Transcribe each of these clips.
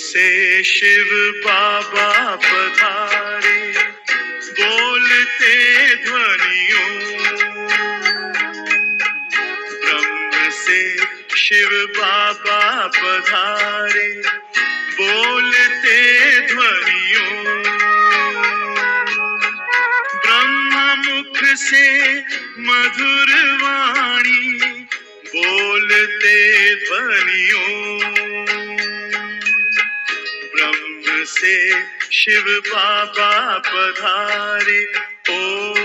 से शिव बाबा पधारे, बोलते ध्वनियों। ब्रह्म से शिव बाबा पधारे, बोलते ध्वनियों। ब्रह्म मुख से मधुर वाणी, बोलते ध्वनियों। ब्रह्म से शिव बाबा पधारे, ओम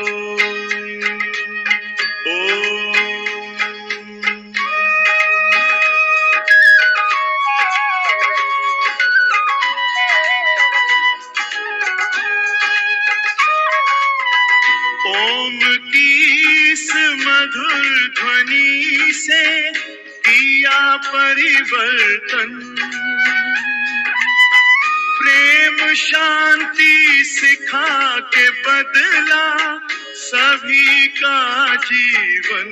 ओम। ओम की इस मधुर ध्वनि से किया परिवर्तन, प्रेम शांति सिखा के बदला सभी का जीवन।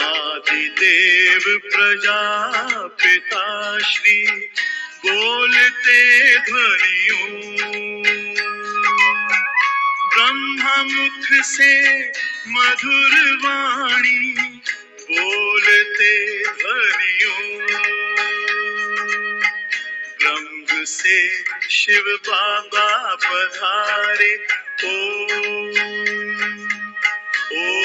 आदिदेव प्रजापिता श्री, बोलते ध्वनियों। ब्रह्म मुख से मधुर वाणी, बोलते ध्वनियों। ब्रह्म से शिव बाबा पधारे, ओम ओम।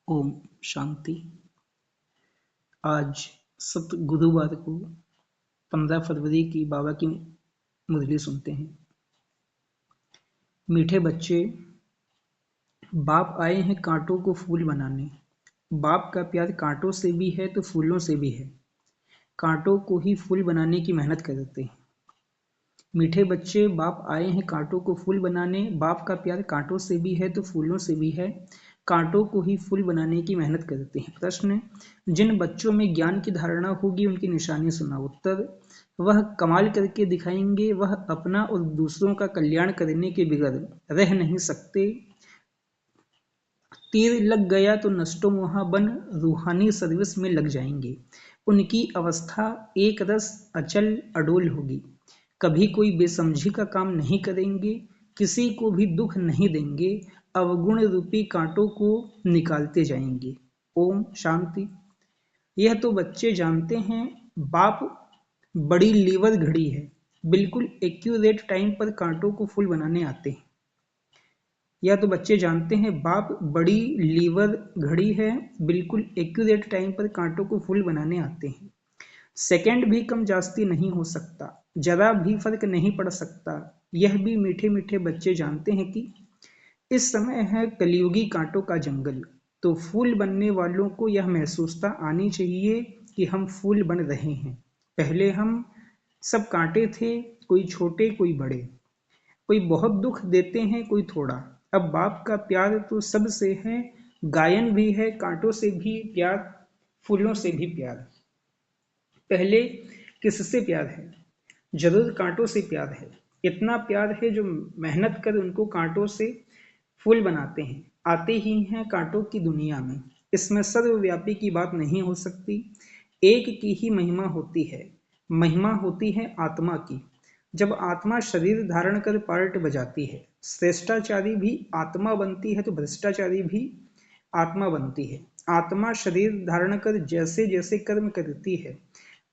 ओम शांति। आज सप्त गुरुवार को 15 फरवरी की बाबा की मुरली सुनते हैं। मीठे बच्चे, बाप आए हैं कांटों को फूल बनाने। बाप का प्यार कांटों से भी है तो फूलों से भी है। कांटों को ही फूल बनाने की मेहनत करते हैं। मीठे बच्चे, बाप आए हैं कांटों को फूल बनाने। बाप का प्यार कांटों से भी है तो फूलों से भी है। कांटों को ही फूल बनाने की मेहनत करते हैं। प्रश्न: जिन बच्चों में ज्ञान की धारणा होगी उनकी निशानी सुना। उत्तर: वह कमाल करके दिखाएंगे। वह अपना और दूसरों का कल्याण करने के बगैर रह नहीं सकते। तीर लग गया तो नष्टो मोहा बन रूहानी सर्विस में लग जाएंगे। उनकी अवस्था एक रस अचल अडोल होगी। कभी कोई बेसमझी का काम नहीं करेंगे। किसी को भी दुख नहीं देंगे। अवगुण रूपी कांटों को निकालते जाएंगे। ओम शांति। यह तो बच्चे जानते हैं, बाप बड़ी लीवर घड़ी है। बिल्कुल एक्यूरेट टाइम पर कांटों को फूल बनाने आते हैं। यह तो बच्चे जानते हैं, बाप बड़ी लीवर घड़ी है। बिल्कुल एक्यूरेट टाइम पर कांटों को फूल बनाने आते हैं। सेकंड भी कम जास्ती नहीं हो सकता, जरा भी फर्क नहीं पड़ सकता। यह भी मीठे मीठे बच्चे जानते हैं कि इस समय है कलयुगी कांटों का जंगल। तो फूल बनने वालों को यह महसूसता आनी चाहिए कि हम फूल बन रहे हैं। पहले हम सब कांटे थे, कोई छोटे कोई बड़े, कोई बहुत दुख देते हैं कोई थोड़ा। अब बाप का प्यार तो सबसे है, गायन भी है, कांटों से भी प्यार, फूलों से भी प्यार। पहले किससे प्यार है? जरूर कांटों से प्यार है। इतना प्यार है जो मेहनत कर उनको कांटों से फूल बनाते हैं, आते ही हैं कांटों की दुनिया में। इसमें सर्वव्यापी की बात नहीं हो सकती। एक की ही महिमा होती है। महिमा होती है आत्मा की। जब आत्मा शरीर धारण कर पार्ट बजाती है, श्रेष्ठाचारी भी आत्मा बनती है तो भ्रष्टाचारी भी आत्मा बनती है। आत्मा शरीर धारण कर जैसे जैसे कर्म करती है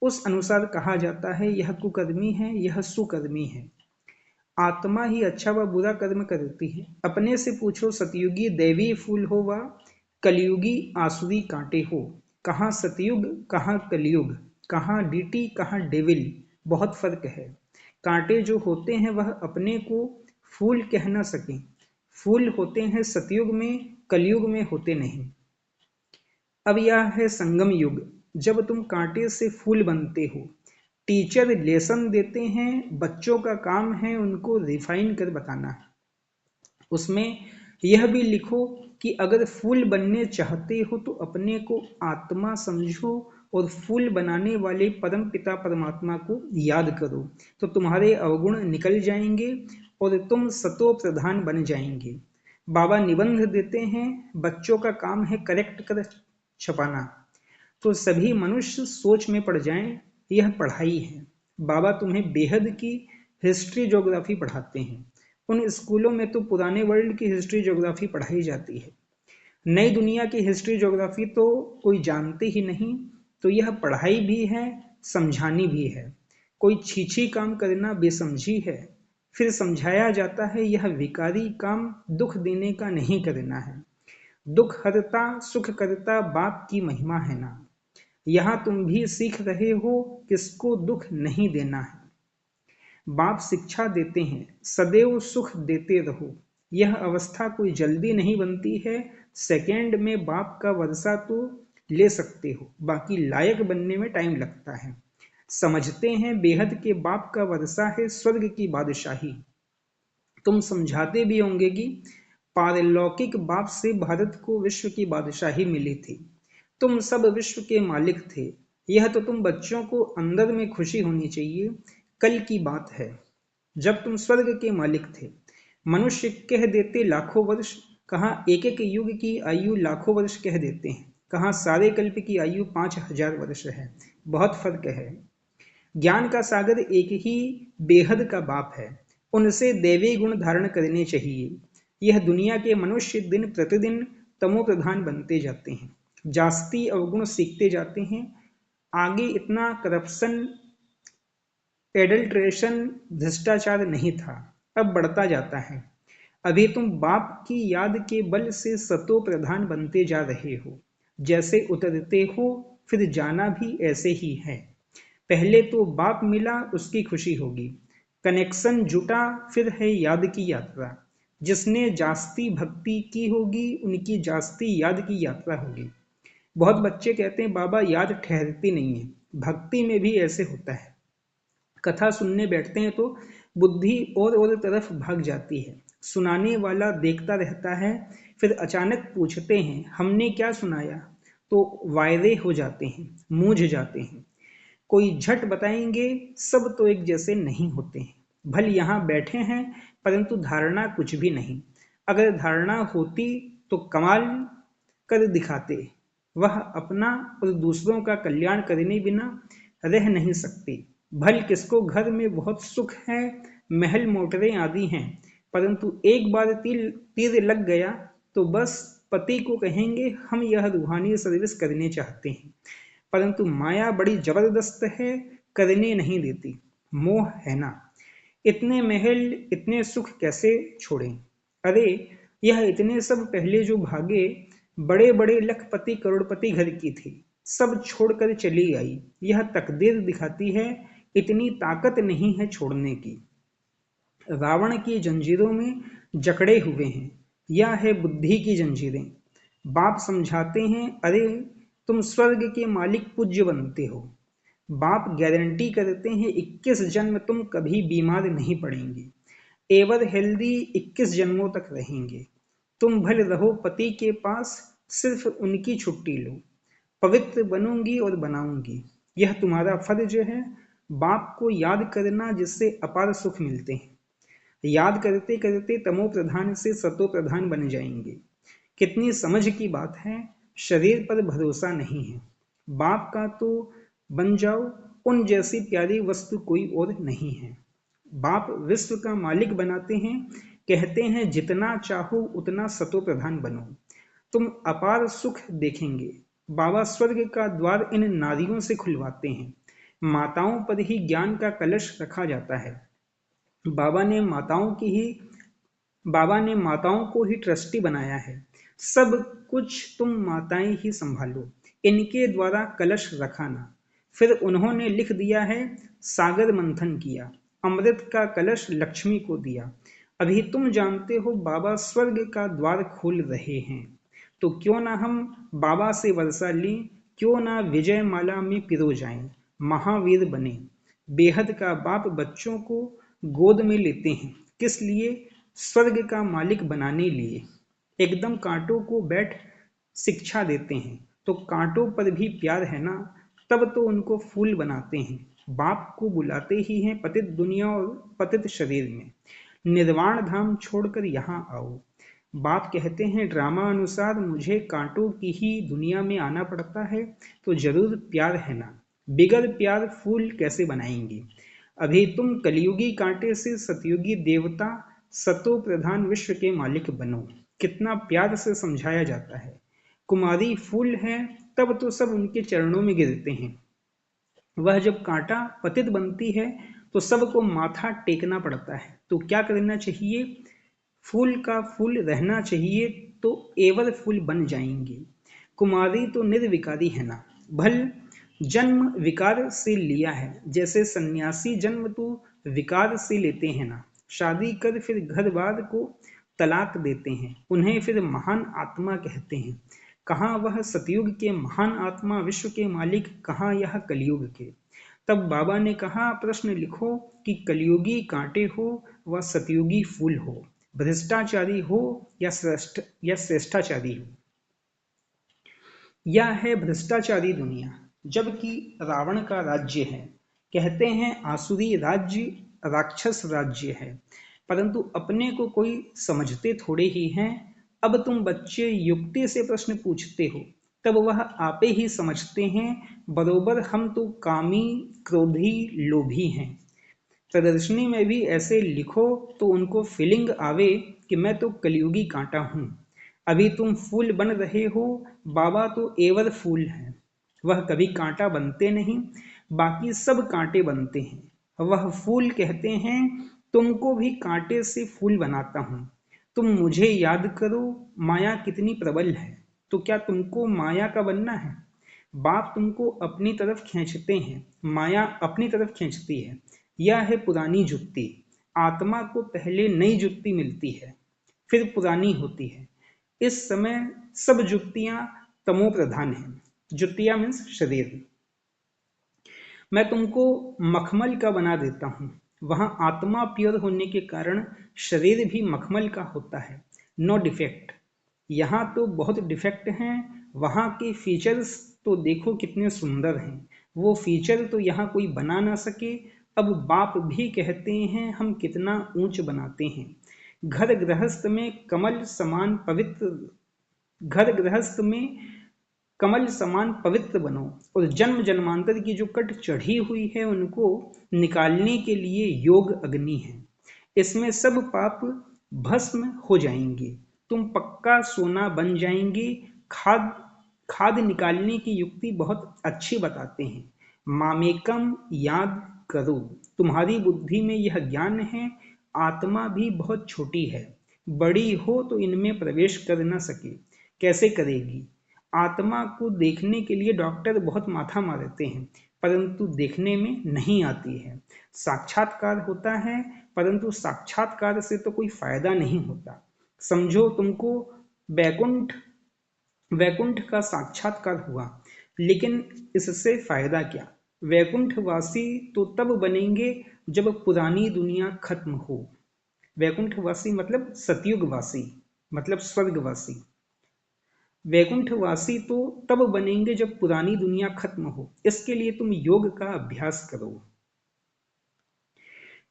उस अनुसार कहा जाता है यह कुकर्मी है, यह सुकर्मी है। आत्मा ही अच्छा व बुरा कर्म करती है। अपने से पूछो, सतयुगी दैवी फूल हो व कलयुगी आसुरी कांटे हो। कहाँ सतयुग, कहाँ कलयुग, कहाँ डीटी, कहाँ डेविल, बहुत फर्क है। कांटे जो होते हैं वह अपने को फूल कह न सकें। फूल होते हैं सतयुग में, कलयुग में होते नहीं। अब यह है संगम युग, जब तुम कांटे से फूल बनते हो। टीचर लेसन देते हैं, बच्चों का काम है उनको रिफाइन कर बताना। उसमें यह भी लिखो कि अगर फूल बनने चाहते हो तो अपने को आत्मा समझो और फूल बनाने वाले परम पिता परमात्मा को याद करो, तो तुम्हारे अवगुण निकल जाएंगे और तुम सतो प्रधान बन जाएंगे। बाबा निबंध देते हैं, बच्चों का काम है करेक्ट कर छपाना, तो सभी मनुष्य सोच में पड़ जाएं, यह पढ़ाई है। बाबा तुम्हें बेहद की हिस्ट्री ज्योग्राफी पढ़ाते हैं। उन स्कूलों में तो पुराने वर्ल्ड की हिस्ट्री ज्योग्राफी पढ़ाई जाती है, नई दुनिया की हिस्ट्री ज्योग्राफी तो कोई जानते ही नहीं। तो यह पढ़ाई भी है, समझानी भी है। कोई छीछी काम करना बेसमझी है। फिर समझाया जाता है यह विकारी काम दुख देने का नहीं करना है। दुख हरता सुख करता बाप की महिमा है ना। यहाँ तुम भी सीख रहे हो किसको दुख नहीं देना है। बाप शिक्षा देते हैं, सदैव सुख देते रहो। यह अवस्था कोई जल्दी नहीं बनती है। सेकेंड में बाप का वर्षा तो ले सकते हो, बाकी लायक बनने में टाइम लगता है। समझते हैं बेहद के बाप का वर्षा है स्वर्ग की बादशाही। तुम समझाते भी होंगे कि पारलौकिक बाप से भारत को विश्व की बादशाही मिली थी। तुम सब विश्व के मालिक थे। यह तो तुम बच्चों को अंदर में खुशी होनी चाहिए। कल की बात है जब तुम स्वर्ग के मालिक थे। मनुष्य कह देते लाखों वर्ष, कहाँ एक एक युग की आयु लाखों वर्ष कह देते हैं, कहाँ सारे कल्प की आयु 5000 वर्ष है। बहुत फर्क है। ज्ञान का सागर एक ही बेहद का बाप है। उनसे दैवी गुण धारण करने चाहिए। यह दुनिया के मनुष्य दिन प्रतिदिन तमो प्रधान बनते जाते हैं, जास्ती अवगुण सीखते जाते हैं। आगे इतना करप्शन, एडल्ट्रेशन, भ्रष्टाचार नहीं था, अब बढ़ता जाता है। अभी तुम बाप की याद के बल से सतो प्रधान बनते जा रहे हो। जैसे उतरते हो फिर जाना भी ऐसे ही है। पहले तो बाप मिला उसकी खुशी होगी, कनेक्शन जुटा, फिर है याद की यात्रा। जिसने जास्ती भक्ति की होगी उनकी जास्ती याद की यात्रा होगी। बहुत बच्चे कहते हैं बाबा याद ठहरती नहीं है। भक्ति में भी ऐसे होता है। कथा सुनने बैठते हैं तो बुद्धि और तरफ भाग जाती है। सुनाने वाला देखता रहता है, फिर अचानक पूछते हैं हमने क्या सुनाया, तो वायदे हो जाते हैं, मूझ जाते हैं। कोई झट बताएंगे सब तो एक जैसे नहीं होते हैं। भल यहाँ बैठे हैं परंतु धारणा कुछ भी नहीं। अगर धारणा होती तो कमाल कर दिखाते। वह अपना और दूसरों का कल्याण करने बिना रह नहीं सकते। भल किसको घर में बहुत सुख है, महल मोटरें आदि हैं, परंतु एक बार तीर लग गया तो बस पति को कहेंगे हम यह रूहानी सर्विस करने चाहते हैं, परंतु माया बड़ी जबरदस्त है, करने नहीं देती। मोह है ना। इतने महल इतने सुख कैसे छोड़ें। अरे यह इतने सब पहले जो भागे, बड़े बड़े लखपति करोड़पति घर की थी, सब छोड़कर चली आई। यह तकदीर दिखाती है इतनी ताकत नहीं है छोड़ने की। रावण की जंजीरों में जकड़े हुए हैं, यह है बुद्धि की जंजीरें। बाप समझाते हैं अरे तुम स्वर्ग के मालिक पूज्य बनते हो। बाप गारंटी करते हैं 21 जन्म तुम कभी बीमार नहीं पड़ेंगे। एवर हेल्दी 21 जन्मों तक रहेंगे। तुम भले रहो पति के पास, सिर्फ उनकी छुट्टी लो। पवित्र बनूंगी और बनाऊंगी, यह तुम्हारा फर्ज है। बाप को याद करना जिससे अपार सुख मिलते हैं। याद करते करते तमो प्रधान से सतो प्रधान बन जाएंगे। कितनी समझ की बात है। शरीर पर भरोसा नहीं है। बाप का तो बन जाओ, उन जैसी प्यारी वस्तु कोई और नहीं है। बाप विश्व का मालिक बनाते हैं, कहते हैं जितना चाहो उतना सतो प्रधान बनो, तुम अपार सुख देखेंगे। बाबा स्वर्ग का द्वार इन नारियों से खुलवाते हैं। माताओं पर ही ज्ञान का कलश रखा जाता है। बाबा ने माताओं को ही ट्रस्टी बनाया है। सब कुछ तुम माताएं ही संभालो, इनके द्वारा कलश रखाना। फिर उन्होंने लिख दिया है सागर मंथन किया, अमृत का कलश लक्ष्मी को दिया। अभी तुम जानते हो बाबा स्वर्ग का द्वार खोल रहे हैं, तो क्यों ना हम बाबा से वर्षा लें, क्यों ना विजय माला में पिरो जाएं, महावीर बने। बेहद का बाप बच्चों को गोद में लेते हैं, किस लिए? स्वर्ग का मालिक बनाने लिए। एकदम कांटों को बैठ शिक्षा देते हैं, तो कांटों पर भी प्यार है ना, तब तो उनको फूल बनाते हैं। बाप को बुलाते ही हैं पतित दुनिया और पतित शरीर में, निर्वाण धाम छोड़कर यहाँ आओ। बाप कहते हैं ड्रामा अनुसार मुझे कांटों की ही दुनिया में आना पड़ता है, तो जरूर प्यार है ना, बिगर प्यार फूल कैसे बनाएंगे। अभी तुम कलयुगी कांटे से सतयुगी देवता, सतो प्रधान विश्व के मालिक बनो। कितना प्यार से समझाया जाता है। कुमारी फूल है तब तो सब उनके चरणों में गिरते हैं। वह जब कांटा पतित बनती है तो सबको माथा टेकना पड़ता है। तो क्या करना चाहिए? फूल का फूल रहना चाहिए, तो एवर फूल बन जाएंगे। कुमारी तो निर्विकारी है ना, भल जन्म विकार से लिया है, जैसे सन्यासी जन्म तो विकार से लेते हैं ना। शादी कर फिर घर बार को तलाक देते हैं, उन्हें फिर महान आत्मा कहते हैं। कहाँ वह सतयुग के महान आत्मा विश्व के मालिक, कहाँ यह कलयुग के। तब बाबा ने कहा प्रश्न लिखो कि कलयुगी कांटे हो व सतयुगी फूल हो, भ्रष्टाचारी हो या श्रेष्ठाचारी हो। यह है भ्रष्टाचारी दुनिया, जबकि रावण का राज्य है। कहते हैं आसुरी राज्य राक्षस राज्य है, परंतु अपने को कोई समझते थोड़े ही हैं। अब तुम बच्चे युक्ति से प्रश्न पूछते हो, तब वह आपे ही समझते हैं बरोबर हम तो कामी क्रोधी लोभी हैं। प्रदर्शनी में भी ऐसे लिखो तो उनको फीलिंग आवे कि मैं तो कलयुगी कांटा हूँ। अभी तुम फूल बन रहे हो, बाबा तो एवर फूल हैं। वह कभी कांटा बनते नहीं, बाकी सब कांटे बनते हैं। वह फूल कहते हैं तुमको भी कांटे से फूल बनाता हूँ। तुम मुझे याद करो, माया कितनी प्रबल है। तो क्या तुमको माया का बनना है? बाप तुमको अपनी तरफ खींचते हैं, माया अपनी तरफ खींचती है। यह है पुरानी जुत्ती। आत्मा को पहले नई जुत्ती मिलती है, फिर पुरानी होती है। इस समय सब जुत्तियां तमो प्रधान हैं। जुत्तियां मीन्स शरीर। मैं तुमको मखमल का बना देता हूँ। वहां आत्मा प्योर होने के कारण शरीर भी मखमल का होता है। No defect. यहाँ तो बहुत डिफेक्ट हैं। वहाँ के फीचर्स तो देखो कितने सुंदर हैं, वो फीचर तो यहाँ कोई बना ना सके। अब बाप भी कहते हैं हम कितना ऊंच बनाते हैं। घर गृहस्थ में कमल समान पवित्र घर गृहस्थ में कमल समान पवित्र बनो, और जन्म जन्मांतर की जो कट चढ़ी हुई है उनको निकालने के लिए योग अग्नि है। इसमें सब पाप भस्म हो जाएंगे, तुम पक्का सोना बन जाएंगे। खाद खाद निकालने की युक्ति बहुत अच्छी बताते हैं। मामेकम याद करो, तुम्हारी बुद्धि में यह ज्ञान है। आत्मा भी बहुत छोटी है, बड़ी हो तो इनमें प्रवेश कर ना सके। कैसे करेगी? आत्मा को देखने के लिए डॉक्टर बहुत माथा मारते हैं, परंतु देखने में नहीं आती है। साक्षात्कार होता है, परंतु साक्षात्कार से तो कोई फायदा नहीं होता। समझो तुमको वैकुंठ वैकुंठ का साक्षात्कार हुआ, लेकिन इससे फायदा क्या? वैकुंठवासी तो तब बनेंगे जब पुरानी दुनिया खत्म हो। वैकुंठवासी मतलब सतयुगवासी, मतलब स्वर्गवासी। वैकुंठवासी तो तब बनेंगे जब पुरानी दुनिया खत्म हो। इसके लिए तुम योग का अभ्यास करो।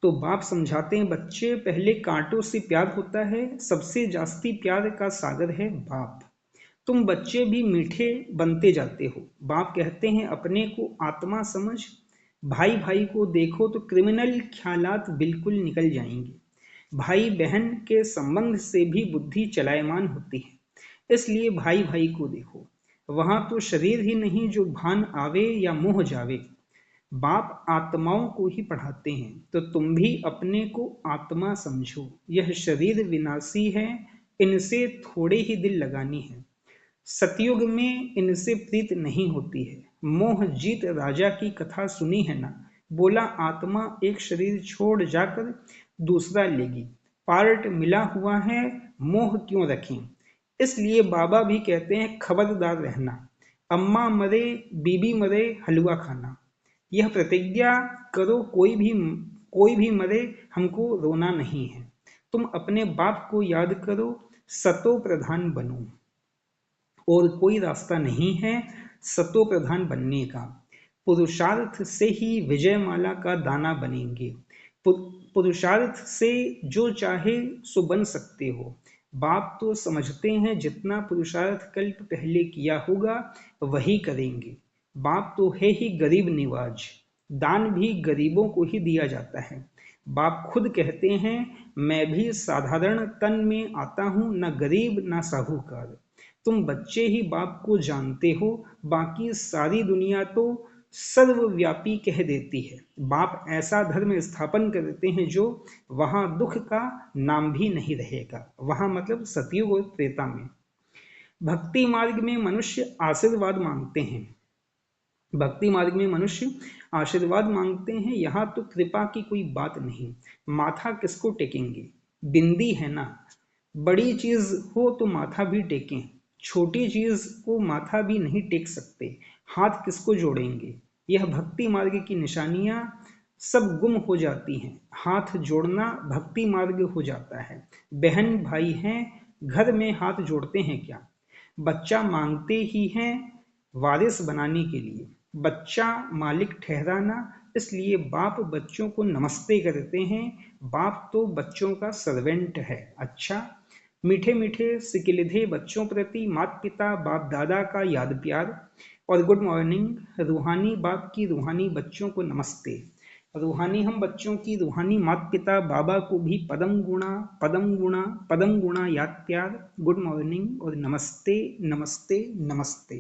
तो बाप समझाते हैं बच्चे, पहले कांटों से प्यार होता है, सबसे जास्ती प्यार का सागर है बाप। तुम बच्चे भी मीठे बनते जाते हो। बाप कहते हैं अपने को आत्मा समझ। भाई भाई को देखो तो क्रिमिनल ख्यालात बिल्कुल निकल जाएंगे। भाई बहन के संबंध से भी बुद्धि चलायमान होती है, इसलिए भाई भाई को देखो। वहां तो शरीर ही नहीं जो भान आवे या मोह जावे। बाप आत्माओं को ही पढ़ाते हैं, तो तुम भी अपने को आत्मा समझो। यह शरीर विनाशी है, इनसे थोड़े ही दिल लगानी है। सतयुग में इनसे प्रीत नहीं होती है। मोह जीत राजा की कथा सुनी है ना, बोला आत्मा एक शरीर छोड़ जाकर दूसरा लेगी, पार्ट मिला हुआ है, मोह क्यों रखें। इसलिए बाबा भी कहते हैं खबरदार रहना, अम्मा मरे बीबी मरे हलवा खाना। यह प्रतिज्ञा करो कोई भी मरे हमको रोना नहीं है। तुम अपने बाप को याद करो, सतो प्रधान बनो, और कोई रास्ता नहीं है सतो प्रधान बनने का। पुरुषार्थ से ही विजयमाला का दाना बनेंगे। पुरुषार्थ से जो चाहे सो बन सकते हो। बाप तो समझते हैं जितना पुरुषार्थ कल्प पहले किया होगा वही करेंगे। बाप तो है ही गरीब निवाज, दान भी गरीबों को ही दिया जाता है। बाप खुद कहते हैं, मैं भी साधारण तन में आता हूं, न गरीब न साहूकार। तुम बच्चे ही बाप को जानते हो, बाकी सारी दुनिया तो सर्वव्यापी कह देती है। बाप ऐसा धर्म स्थापन करते हैं जो वहां दुख का नाम भी नहीं रहेगा। वहां मतलब सतयुग और त्रेता में। भक्ति मार्ग में मनुष्य आशीर्वाद मांगते हैं। भक्ति मार्ग में मनुष्य आशीर्वाद मांगते हैं। यहाँ तो कृपा की कोई बात नहीं। माथा किसको टेकेंगे? बिंदी है ना। बड़ी चीज हो तो माथा भी टेकें, छोटी चीज को माथा भी नहीं टेक सकते। हाथ किसको जोड़ेंगे? यह भक्ति मार्ग की निशानियां सब गुम हो जाती हैं। हाथ जोड़ना भक्ति मार्ग हो जाता है। बहन भाई हैं, घर में हाथ जोड़ते हैं क्या? बच्चा मांगते ही हैं वारिस बनाने के लिए, बच्चा मालिक ठहराना। इसलिए बाप बच्चों को नमस्ते करते हैं। बाप तो बच्चों का सर्वेंट है। अच्छा, मीठे मीठे सिकिलधे बच्चों प्रति माता पिता बाप दादा का याद प्यार और गुड मॉर्निंग। रूहानी बाप की रूहानी बच्चों को नमस्ते। रूहानी हम बच्चों की रूहानी माता पिता बाबा को भी पदम गुणा पदम गुणा पदम गुणा याद प्यार, गुड मॉर्निंग और नमस्ते नमस्ते नमस्ते।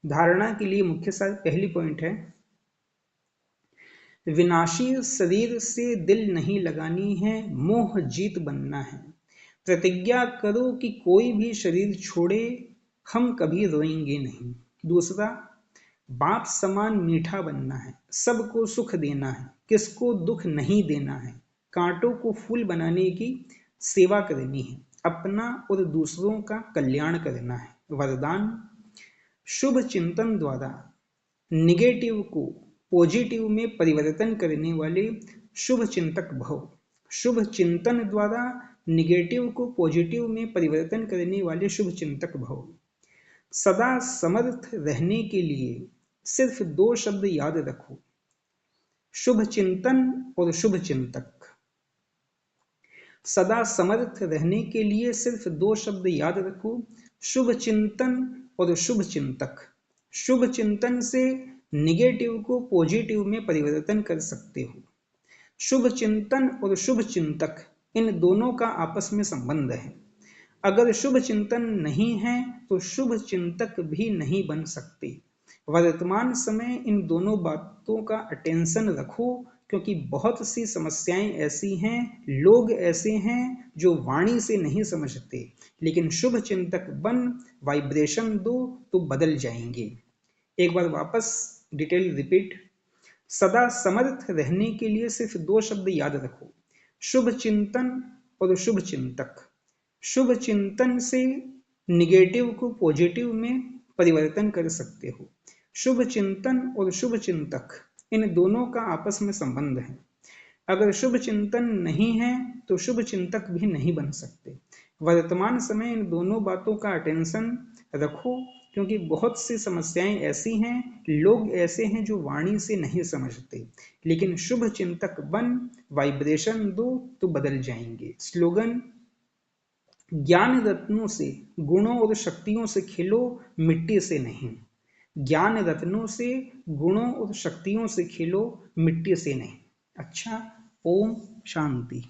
धारणा के लिए मुख्य सार पहली पॉइंट है, विनाशी शरीर से दिल नहीं लगानी है, मोह जीत बनना है। प्रतिज्ञा करो कि कोई भी शरीर छोड़े हम कभी रोएंगे नहीं। दूसरा, बाप समान मीठा बनना है, सबको सुख देना है, किसको दुख नहीं देना है। कांटों को फूल बनाने की सेवा करनी है, अपना और दूसरों का कल्याण करना है। वरदान, शुभ चिंतन द्वारा निगेटिव को पॉजिटिव में परिवर्तन करने वाले शुभ चिंतक भव। शुभ चिंतन द्वारा निगेटिव को पॉजिटिव में परिवर्तन करने वाले शुभ चिंतक भव। सदा समर्थ रहने के लिए सिर्फ 2 शब्द याद रखो, शुभ चिंतन और शुभ चिंतक। सदा समर्थ रहने के लिए सिर्फ 2 शब्द याद रखो, शुभ चिंतन और शुभ चिंतक। शुभ चिंतन से निगेटिव को पॉजिटिव में परिवर्तन कर सकते हो। शुभ चिंतन और शुभ चिंतक, इन दोनों का आपस में संबंध है। अगर शुभ चिंतन नहीं है तो शुभ चिंतक भी नहीं बन सकते। वर्तमान समय इन दोनों बातों का अटेंशन रखो, क्योंकि बहुत सी समस्याएं ऐसी हैं, लोग ऐसे हैं जो वाणी से नहीं समझते, लेकिन शुभ चिंतक बन वाइब्रेशन दो तो बदल जाएंगे। एक बार वापस डिटेल रिपीट, सदा समर्थ रहने के लिए सिर्फ 2 शब्द याद रखो, शुभ चिंतन और शुभ चिंतक। शुभ चिंतन से निगेटिव को पॉजिटिव में परिवर्तन कर सकते हो। शुभ चिंतन और शुभ चिंतक, इन दोनों का आपस में संबंध है। अगर शुभ चिंतन नहीं है तो शुभ चिंतक भी नहीं बन सकते। वर्तमान समय इन दोनों बातों का अटेंशन रखो, क्योंकि बहुत सी समस्याएं ऐसी हैं, लोग ऐसे हैं जो वाणी से नहीं समझते, लेकिन शुभ चिंतक बन वाइब्रेशन दो तो बदल जाएंगे। स्लोगन, ज्ञान रत्नों से गुणों और शक्तियों से खेलो, मिट्टी से नहीं। ज्ञान रत्नों से गुणों और शक्तियों से खेलो, मिट्टी से नहीं। अच्छा, ओम शांति।